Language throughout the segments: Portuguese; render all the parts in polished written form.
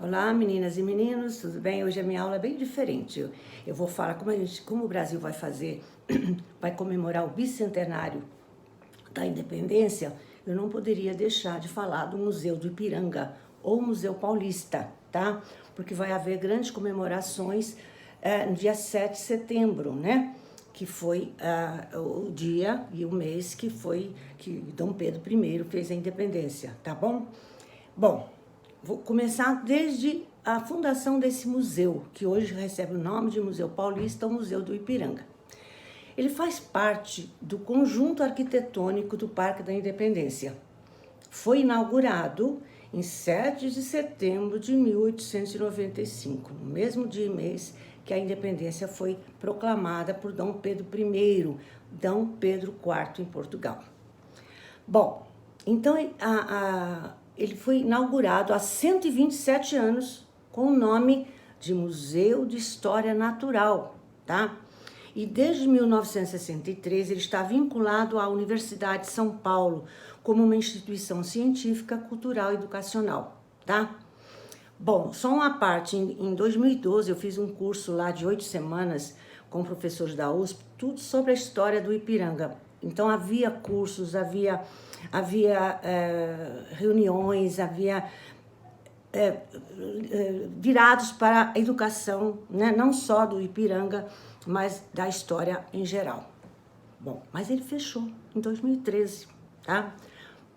Olá, meninas e meninos, tudo bem? Hoje a minha aula é bem diferente. Eu vou falar como o Brasil vai fazer, vai comemorar o bicentenário da independência. Eu não poderia deixar de falar do Museu do Ipiranga ou Museu Paulista, tá? Porque vai haver grandes comemorações no dia 7 de setembro, né? Que foi o dia e o mês que Dom Pedro I fez a independência, tá bom? Bom, vou começar desde a fundação desse museu, que hoje recebe o nome de Museu Paulista, ou Museu do Ipiranga. Ele faz parte do conjunto arquitetônico do Parque da Independência. Foi inaugurado em 7 de setembro de 1895, no mesmo dia e mês que a independência foi proclamada por Dom Pedro I, Dom Pedro IV em Portugal. Bom, então ele foi inaugurado há 127 anos com o nome de Museu de História Natural, tá? E desde 1963 ele está vinculado à Universidade de São Paulo como uma instituição científica, cultural e educacional, tá? Bom, só uma parte, em 2012 eu fiz um curso lá de 8 semanas com professores da USP, tudo sobre a história do Ipiranga. Então havia cursos, havia reuniões, havia virados para a educação, né? Não só do Ipiranga, mas da história em geral. Bom, mas ele fechou em 2013, tá?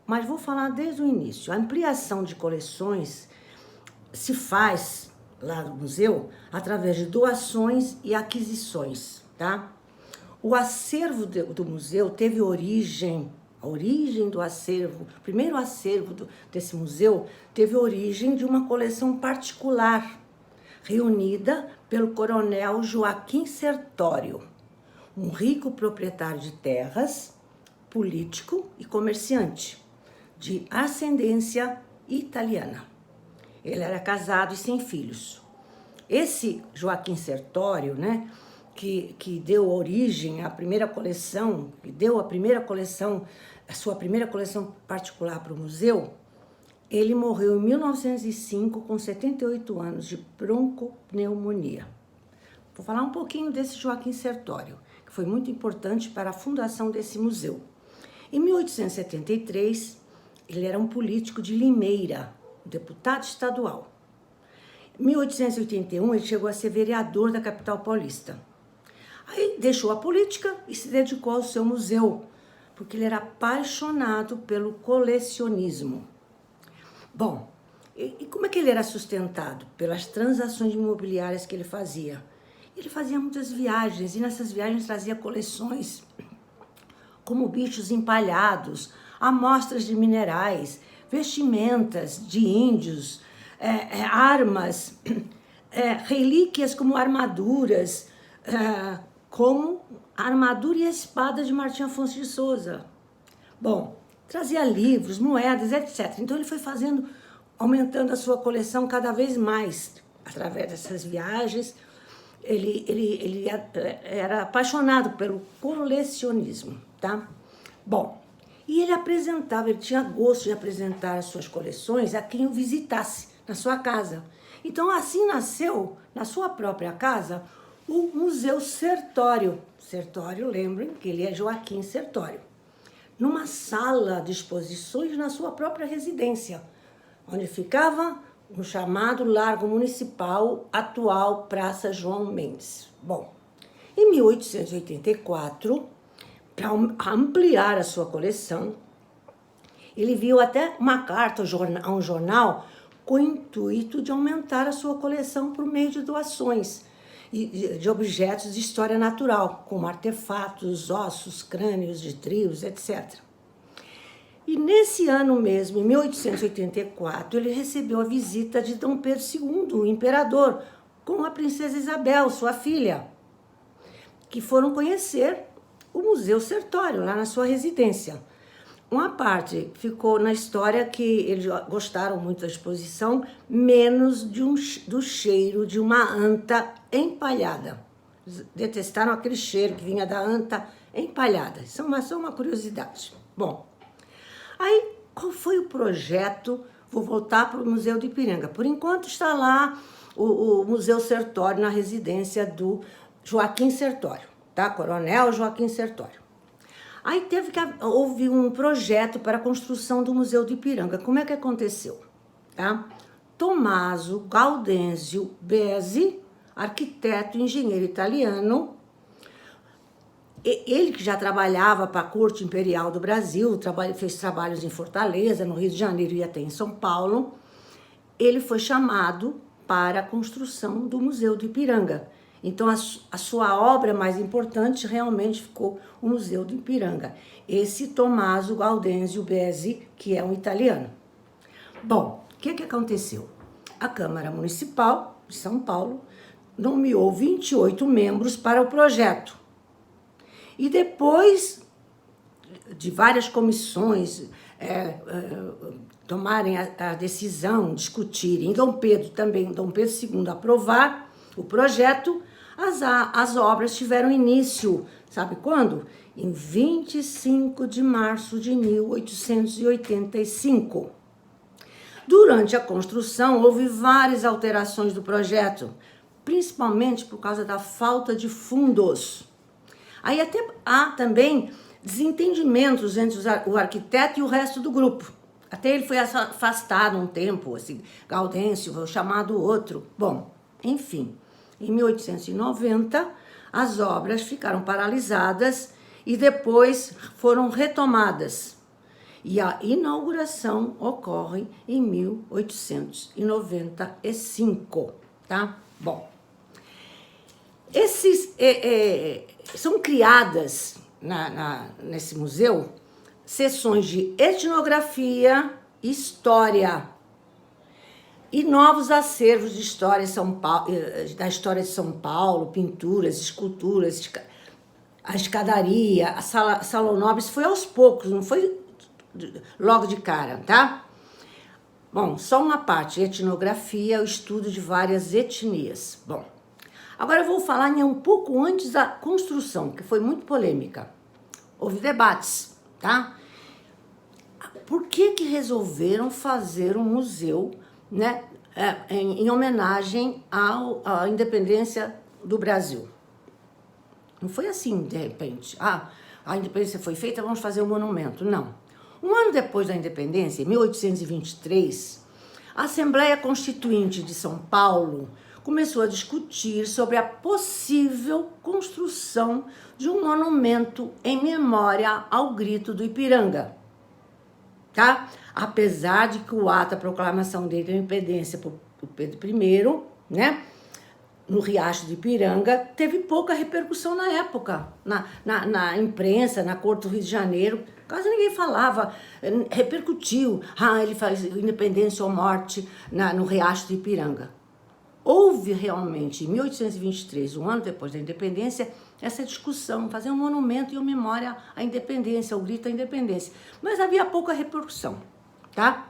Mas vou falar desde o início. A ampliação de coleções se faz lá no museu através de doações e aquisições, tá? O acervo do museu teve a origem do acervo, o primeiro acervo desse museu teve origem de uma coleção particular, reunida pelo coronel Joaquim Sertório, um rico proprietário de terras, político e comerciante, de ascendência italiana. Ele era casado e sem filhos. Esse Joaquim Sertório, né, que deu origem à primeira coleção, que deu a sua primeira coleção particular para o museu, ele morreu em 1905 com 78 anos de broncopneumonia. Vou falar um pouquinho desse Joaquim Sertório, que foi muito importante para a fundação desse museu. Em 1873, ele era um político de Limeira, um deputado estadual. Em 1881, ele chegou a ser vereador da capital paulista. Aí deixou a política e se dedicou ao seu museu, porque ele era apaixonado pelo colecionismo. Bom, e como é que ele era sustentado? Pelas transações imobiliárias que ele fazia. Ele fazia muitas viagens, e nessas viagens trazia coleções como bichos empalhados, amostras de minerais, vestimentas de índios, armas, relíquias como armaduras, como a armadura e a espada de Martim Afonso de Souza. Bom, trazia livros, moedas, etc. Então ele foi aumentando a sua coleção cada vez mais. Através dessas viagens, ele era apaixonado pelo colecionismo, tá? Bom, e ele tinha gosto de apresentar as suas coleções a quem o visitasse na sua casa. Então assim nasceu, na sua própria casa, o Museu Sertório. Sertório, lembrem que ele é Joaquim Sertório. Numa sala de exposições na sua própria residência, onde ficava no chamado Largo Municipal, atual Praça João Mendes. Bom, em 1884, para ampliar a sua coleção, ele viu até uma carta a um jornal com o intuito de aumentar a sua coleção por meio de doações de objetos de história natural, como artefatos, ossos, crânios de trios, etc. E nesse ano mesmo, em 1884, ele recebeu a visita de Dom Pedro II, o imperador, com a princesa Isabel, sua filha, que foram conhecer o Museu Sertório, lá na sua residência. Uma parte ficou na história que eles gostaram muito da exposição, menos do cheiro de uma anta empalhada. Eles detestaram aquele cheiro que vinha da anta empalhada. Isso é só uma curiosidade. Bom, aí qual foi o projeto vou voltar para o Museu do Ipiranga. Por enquanto está lá o Museu Sertório, na residência do Joaquim Sertório, tá? Coronel Joaquim Sertório. Aí houve um projeto para a construção do Museu do Ipiranga. Como é que aconteceu? Tá? Tommaso Gaudenzio Bezzi, arquiteto e engenheiro italiano, ele que já trabalhava para a Corte Imperial do Brasil, fez trabalhos em Fortaleza, no Rio de Janeiro e até em São Paulo, ele foi chamado para a construção do Museu do Ipiranga. Então, a sua obra mais importante realmente ficou o Museu do Ipiranga. Esse Tommaso Gaudenzio Bezzi, que é um italiano. Bom, o que aconteceu? A Câmara Municipal de São Paulo nomeou 28 membros para o projeto. E depois de várias comissões tomarem a decisão, discutirem, Dom Pedro II aprovar o projeto, as obras tiveram início, sabe quando? Em 25 de março de 1885. Durante a construção, houve várias alterações do projeto, principalmente por causa da falta de fundos. Aí até há também desentendimentos entre o arquiteto e o resto do grupo. Até ele foi afastado um tempo, assim, Gaudêncio, foi chamado outro. Bom, enfim, em 1890, as obras ficaram paralisadas e depois foram retomadas. E a inauguração ocorre em 1895, tá? Bom, são criadas nesse museu seções de etnografia, história e novos acervos de história da história de São Paulo, pinturas, esculturas, a escadaria, a Salão Nobre. Isso foi aos poucos, não foi logo de cara, tá? Bom, só uma parte, etnografia, o estudo de várias etnias. Bom, agora eu vou falar um pouco antes da construção, que foi muito polêmica. Houve debates, tá? Por que resolveram fazer um museu, né, em homenagem à independência do Brasil? Não foi assim, de repente. A independência foi feita, vamos fazer um monumento. Não. Um ano depois da independência, em 1823, a Assembleia Constituinte de São Paulo começou a discutir sobre a possível construção de um monumento em memória ao Grito do Ipiranga, tá? Apesar de que o ato da proclamação da independência por Pedro I, né, no Riacho do Ipiranga, teve pouca repercussão na época, na imprensa, na Corte do Rio de Janeiro, quase ninguém falava, repercutiu, ele faz independência ou morte no Riacho do Ipiranga. Houve realmente, em 1823, um ano depois da independência, essa discussão, fazer um monumento em memória à independência, ao grito da independência. Mas havia pouca repercussão, tá?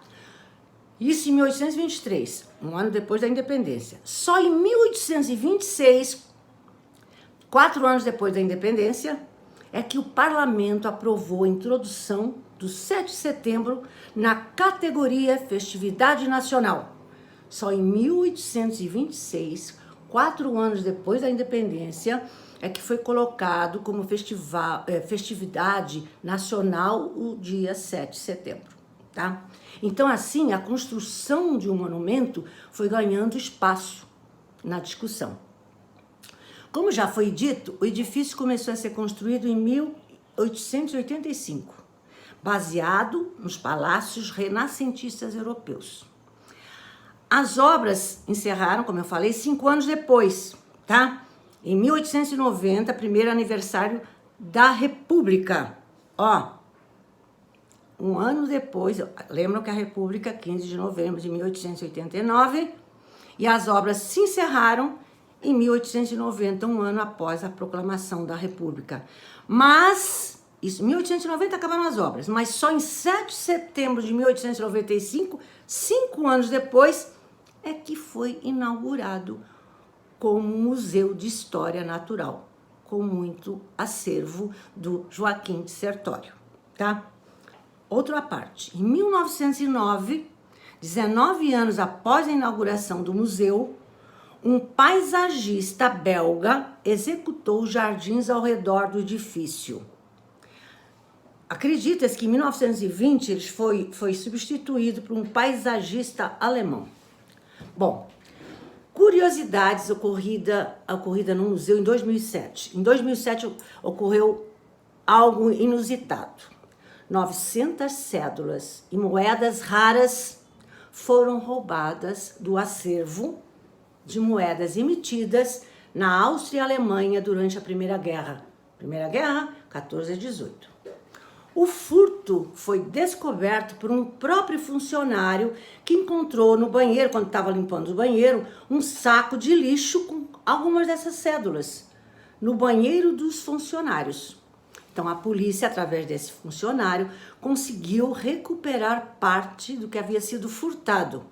Isso em 1823, um ano depois da independência. Só em 1826, 4 anos depois da independência, é que o parlamento aprovou a introdução do 7 de setembro na categoria Festividade Nacional. Só em 1826, 4 anos depois da independência, é que foi colocado como festividade nacional o dia 7 de setembro, tá? Então, assim, a construção de um monumento foi ganhando espaço na discussão. Como já foi dito, o edifício começou a ser construído em 1885, baseado nos palácios renascentistas europeus. As obras encerraram, como eu falei, 5 anos depois, tá? Em 1890, primeiro aniversário da República. Um ano depois, lembram que a República, 15 de novembro de 1889, e as obras se encerraram em 1890, um ano após a proclamação da República. Mas, em 1890 acabaram as obras, mas só em 7 de setembro de 1895, 5 anos depois, é que foi inaugurado como Museu de História Natural, com muito acervo do Joaquim de Sertório, tá? Outra parte, em 1909, 19 anos após a inauguração do museu, um paisagista belga executou os jardins ao redor do edifício. Acredita-se que em 1920 ele foi substituído por um paisagista alemão. Bom, curiosidades ocorrida no museu em 2007. Em 2007 ocorreu algo inusitado. 900 cédulas e moedas raras foram roubadas do acervo de moedas emitidas na Áustria e Alemanha durante a Primeira Guerra. Primeira Guerra, 14 a 18. O furto foi descoberto por um próprio funcionário que encontrou no banheiro, quando estava limpando o banheiro, um saco de lixo com algumas dessas cédulas no banheiro dos funcionários. Então, a polícia, através desse funcionário, conseguiu recuperar parte do que havia sido furtado,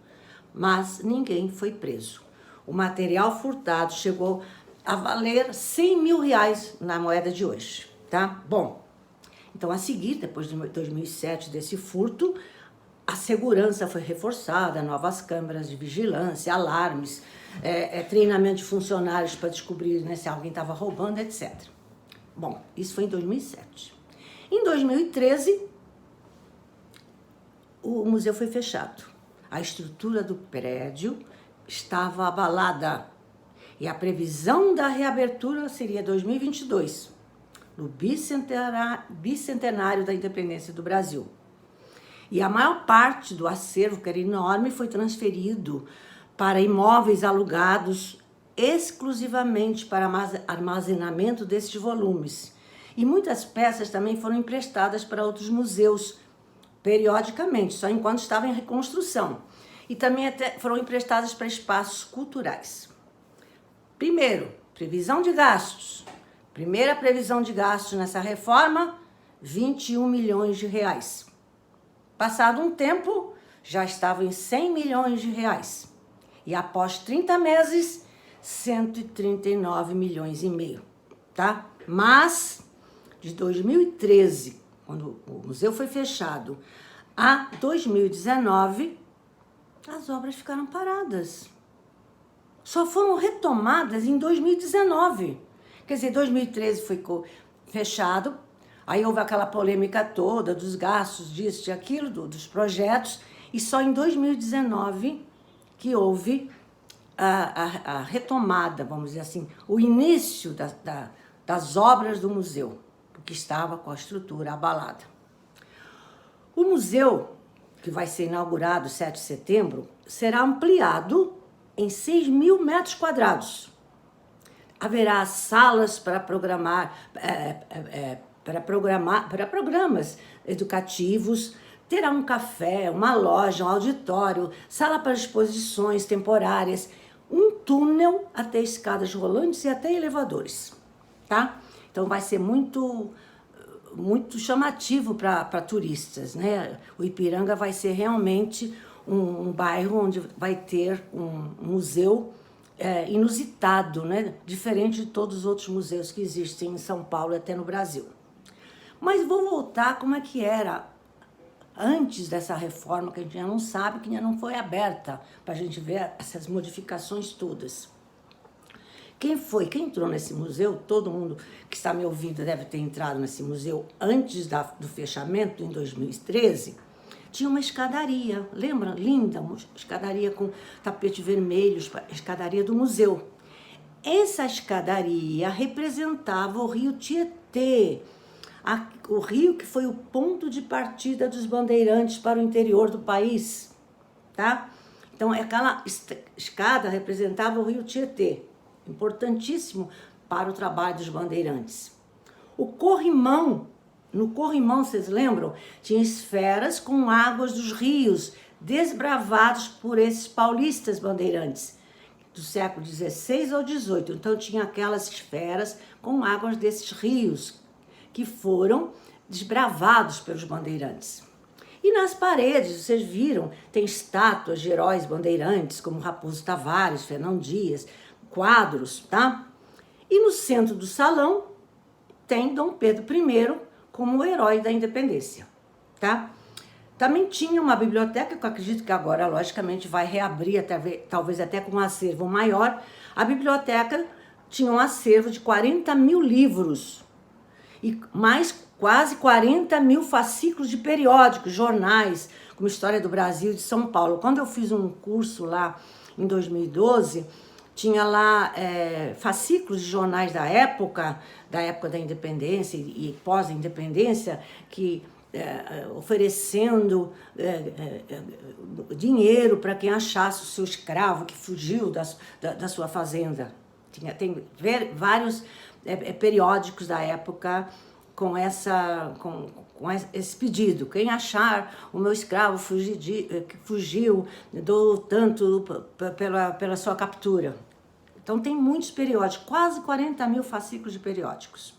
mas ninguém foi preso. O material furtado chegou a valer 100 mil reais na moeda de hoje, tá? Bom, então, a seguir, depois de 2007 desse furto, a segurança foi reforçada, novas câmeras de vigilância, alarmes, treinamento de funcionários para descobrir, né, se alguém estava roubando, etc. Bom, isso foi em 2007. Em 2013, o museu foi fechado. A estrutura do prédio estava abalada e a previsão da reabertura seria 2022. No bicentenário da independência do Brasil. E a maior parte do acervo, que era enorme, foi transferido para imóveis alugados exclusivamente para armazenamento desses volumes. E muitas peças também foram emprestadas para outros museus, periodicamente, só enquanto estavam em reconstrução. E também até foram emprestadas para espaços culturais. Primeiro, previsão de gastos. Primeira previsão de gastos nessa reforma, 21 milhões de reais. Passado um tempo, já estava em 100 milhões de reais. E após 30 meses, 139 milhões e meio, tá? Mas, de 2013, quando o museu foi fechado, a 2019, as obras ficaram paradas. Só foram retomadas em 2019. Quer dizer, 2013 foi fechado, aí houve aquela polêmica toda dos gastos, disso e aquilo, dos projetos, e só em 2019 que houve a retomada, vamos dizer assim, o início das obras do museu, porque estava com a estrutura abalada. O museu, que vai ser inaugurado 7 de setembro, será ampliado em 6 mil metros quadrados. Haverá salas para programas educativos, terá um café, uma loja, um auditório, sala para exposições temporárias, um túnel até escadas rolantes e até elevadores, tá? Então vai ser muito chamativo para turistas, né? O Ipiranga vai ser realmente um bairro onde vai ter um museu inusitado, né? Diferente de todos os outros museus que existem em São Paulo e até no Brasil. Mas vou voltar como é que era antes dessa reforma, que a gente já não sabe, que ainda não foi aberta, para a gente ver essas modificações todas. Quem entrou nesse museu, todo mundo que está me ouvindo deve ter entrado nesse museu antes do fechamento, em 2013, tinha uma escadaria, lembra? Linda, uma escadaria com tapete vermelho, escadaria do museu. Essa escadaria representava o rio Tietê, o rio que foi o ponto de partida dos bandeirantes para o interior do país, tá? Então, aquela escada representava o rio Tietê, importantíssimo para o trabalho dos bandeirantes. O corrimão, no corrimão, vocês lembram? Tinha esferas com águas dos rios, desbravados por esses paulistas bandeirantes, do século XVI ao XVIII. Então, tinha aquelas esferas com águas desses rios, que foram desbravados pelos bandeirantes. E nas paredes, vocês viram, tem estátuas de heróis bandeirantes, como Raposo Tavares, Fernão Dias, quadros, tá? E no centro do salão tem Dom Pedro I como o herói da independência, tá? Também tinha uma biblioteca, que eu acredito que agora, logicamente, vai reabrir, talvez até com um acervo maior. A biblioteca tinha um acervo de 40 mil livros e mais quase 40 mil fascículos de periódicos, jornais, como História do Brasil e de São Paulo. Quando eu fiz um curso lá em 2012, tinha lá fascículos de jornais da época da independência e pós-independência, que oferecendo dinheiro para quem achasse o seu escravo que fugiu da sua fazenda. Tem vários periódicos da época com esse pedido. Quem achar o meu escravo que fugiu, dou tanto pela sua captura. Então tem muitos periódicos, quase 40 mil fascículos de periódicos.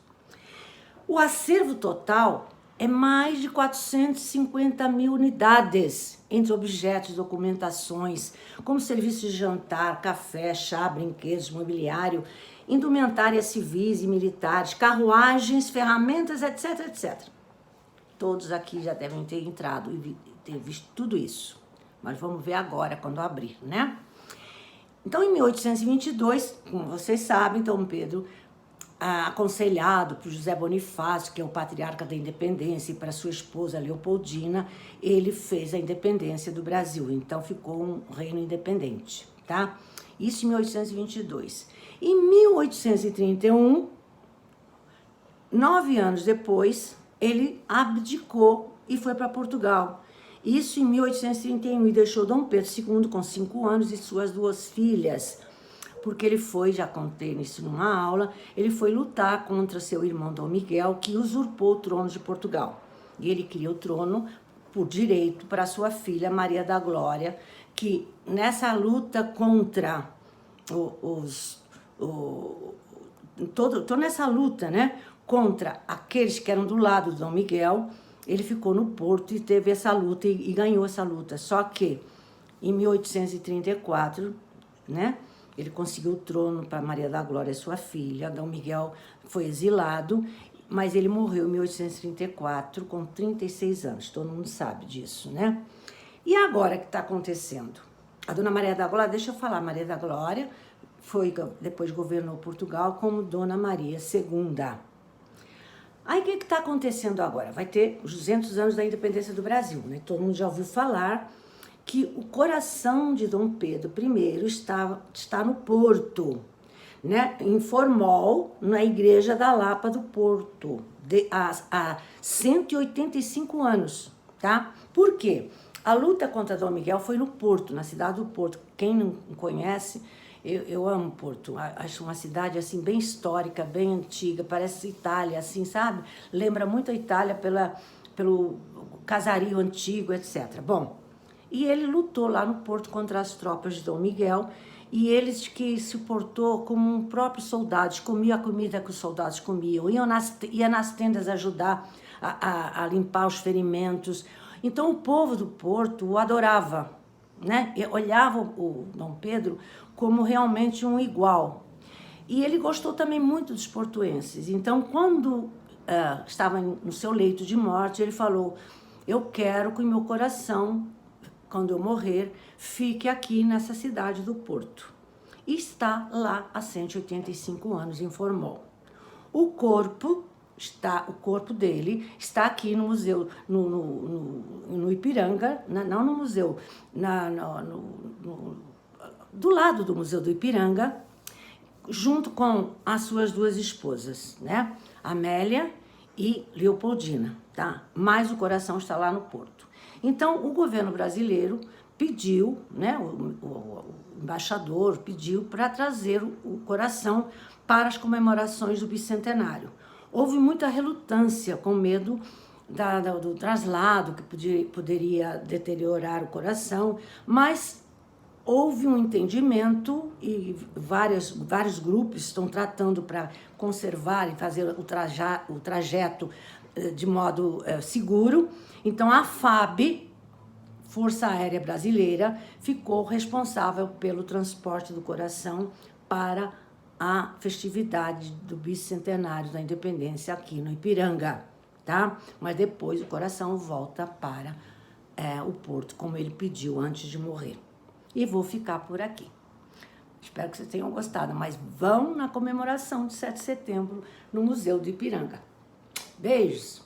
O acervo total é mais de 450 mil unidades, entre objetos, documentações, como serviços de jantar, café, chá, brinquedos, mobiliário, indumentárias civis e militares, carruagens, ferramentas, etc, etc. Todos aqui já devem ter entrado e ter visto tudo isso. Mas vamos ver agora, quando abrir, né? Então, em 1822, como vocês sabem, Dom Pedro, aconselhado por José Bonifácio, que é o patriarca da independência, e para sua esposa Leopoldina, ele fez a independência do Brasil. Então, ficou um reino independente, tá? Isso em 1822. Em 1831, 9 anos depois, ele abdicou e foi para Portugal. Isso em 1831, e deixou Dom Pedro II com 5 anos e suas 2 filhas, porque ele foi, já contei isso numa aula, ele foi lutar contra seu irmão Dom Miguel, que usurpou o trono de Portugal. E ele queria o trono por direito para sua filha Maria da Glória, que nessa luta contra nessa luta, né, contra aqueles que eram do lado de Dom Miguel, ele ficou no Porto e teve essa luta e ganhou essa luta. Só que em 1834, né, ele conseguiu o trono para Maria da Glória, sua filha. Dom Miguel foi exilado, mas ele morreu em 1834 com 36 anos. Todo mundo sabe disso, né? E agora o que está acontecendo? A Dona Maria da Glória, deixa eu falar, Maria da Glória depois governou Portugal como Dona Maria II. Aí o que está acontecendo agora? Vai ter os 200 anos da independência do Brasil, né? Todo mundo já ouviu falar que o coração de Dom Pedro I está no Porto, né? Em Formol, na Igreja da Lapa do Porto, há 185 anos, tá? Por quê? A luta contra Dom Miguel foi no Porto, na cidade do Porto. Quem não conhece, eu amo Porto, acho uma cidade assim bem histórica, bem antiga, parece Itália, assim, sabe? Lembra muito a Itália pelo casario antigo, etc. Bom, e ele lutou lá no Porto contra as tropas de Dom Miguel, e eles que se portou como um próprio soldado, comia a comida que os soldados comiam, ia nas tendas ajudar a limpar os ferimentos. Então o povo do Porto o adorava, né? E olhava o Dom Pedro como realmente um igual. E ele gostou também muito dos portuenses. Então, quando estava no seu leito de morte, ele falou: eu quero que o meu coração, quando eu morrer, fique aqui nessa cidade do Porto. E está lá há 185 anos, em Formol. O corpo dele está aqui no museu, no Ipiranga, não no museu, do lado do Museu do Ipiranga, junto com as suas 2 esposas, né? Amélia e Leopoldina, tá? Mas o coração está lá no Porto. Então, o governo brasileiro pediu, né? O embaixador pediu para trazer o coração para as comemorações do bicentenário. Houve muita relutância, com medo do traslado, que poderia deteriorar o coração, mas houve um entendimento e vários grupos estão tratando para conservar e fazer o trajeto de modo seguro. Então, a FAB, Força Aérea Brasileira, ficou responsável pelo transporte do coração para a festividade do bicentenário da independência aqui no Ipiranga, tá? Mas depois o coração volta para o Porto, como ele pediu antes de morrer. E vou ficar por aqui. Espero que vocês tenham gostado, mas vão na comemoração de 7 de setembro no Museu do Ipiranga. Beijos!